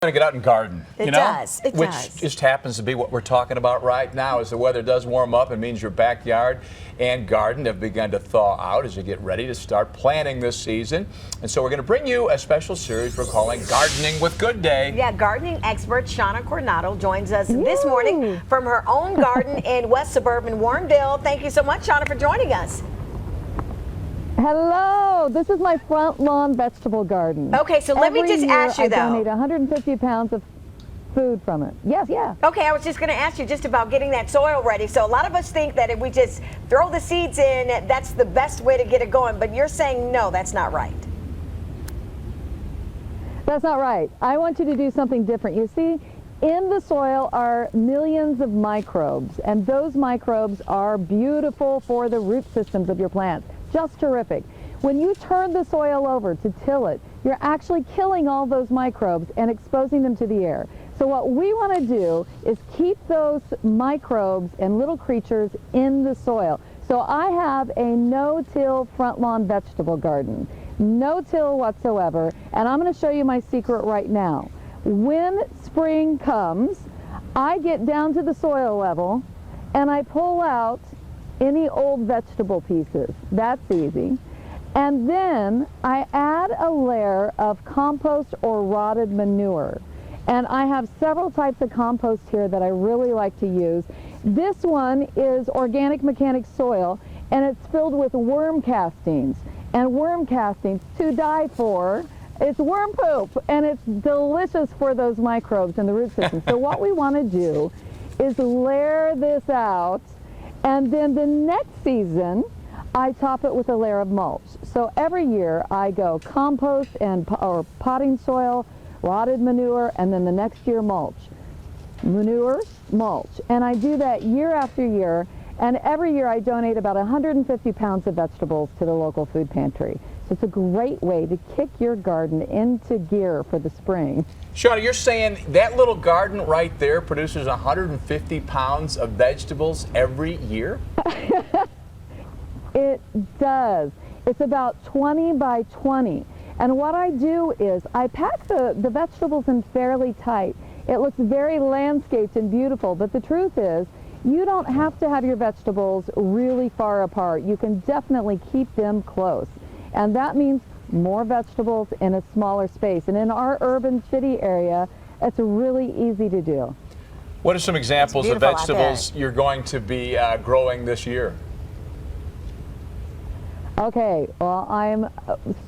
Going to get out and garden, It does. Which just happens to be what we're talking about right now. As the weather does warm up, it means your backyard and garden have begun to thaw out as you get ready to start planting this season. And so we're going to bring you a special series we're calling Gardening with Good Day. Yeah, gardening expert Shawna Coronado joins us this morning from her own garden in West Suburban Warrenville. Thank you so much, Shawna, for joining us. Hello, this is my front lawn vegetable garden. Okay, so let me just ask you though. I donate 150 pounds of food from it. Yes, yeah. Okay, I was just going to ask you just about getting that soil ready. So a lot of us think that if we just throw the seeds in, that's the best way to get it going. But you're saying no, that's not right. That's not right. I want you to do something different. You see, in the soil are millions of microbes, and those microbes are beautiful for the root systems of your plants. Just terrific. When you turn the soil over to till it, you're actually killing all those microbes and exposing them to the air. So what we want to do is keep those microbes and little creatures in the soil. So I have a no-till front lawn vegetable garden. No-till whatsoever, and I'm going to show you my secret right now. When spring comes, I get down to the soil level and I pull out any old vegetable pieces. That's easy. And then I add a layer of compost or rotted manure. And I have several types of compost here that I really like to use. This one is organic mechanic soil, and it's filled with worm castings. And worm castings, to die for. It's worm poop, and it's delicious for those microbes in the root system. So what we want to do is layer this out, and then the next season, I top it with a layer of mulch. So every year I go compost or potting soil, rotted manure, and then the next year mulch. Manure, mulch. And I do that year after year, and every year I donate about 150 pounds of vegetables to the local food pantry. So it's a great way to kick your garden into gear for the spring. Shawna, you're saying that little garden right there produces 150 pounds of vegetables every year? It does. It's about 20 by 20. And what I do is I pack the vegetables in fairly tight. It looks very landscaped and beautiful, but the truth is you don't have to have your vegetables really far apart. You can definitely keep them close. And that means more vegetables in a smaller space. And in our urban city area, it's really easy to do. What are some examples of vegetables you're going to be growing this year? Okay, well, I'm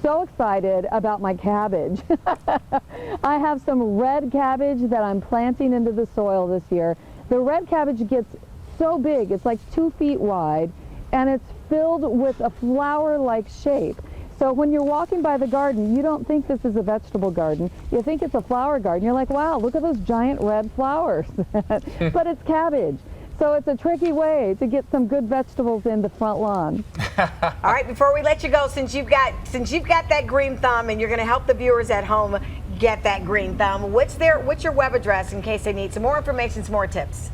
so excited about my cabbage. I have some red cabbage that I'm planting into the soil this year. The red cabbage gets so big, it's like 2 feet wide, and it's filled with a flower-like shape. So when you're walking by the garden, you don't think this is a vegetable garden. You think it's a flower garden. You're like, wow, look at those giant red flowers. But it's cabbage. So it's a tricky way to get some good vegetables in the front lawn. All right, before we let you go, since you've got that green thumb and you're going to help the viewers at home get that green thumb, what's your web address in case they need some more information, some more tips?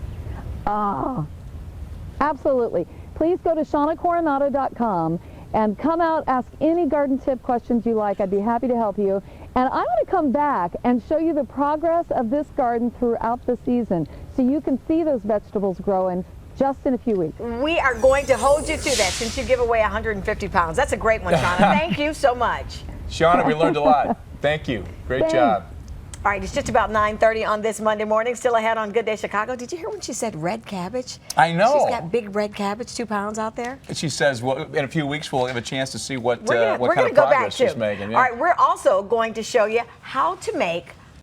Absolutely. Please go to shawnacoronado.com and come out, ask any garden tip questions you like. I'd be happy to help you. And I want to come back and show you the progress of this garden throughout the season so you can see those vegetables growing just in a few weeks. We are going to hold you to that since you give away 150 pounds. That's a great one, Shawna. Thank you so much. Shawna, we learned a lot. Thank you. Great job. All right, it's just about 9:30 on this Monday morning. Still ahead on Good Day Chicago. Did you hear when she said red cabbage? I know. She's got big red cabbage, 2 pounds out there. She says, well, in a few weeks we'll have a chance to see what We're kind of progress she's making. Yeah. All right, we're also going to show you how to make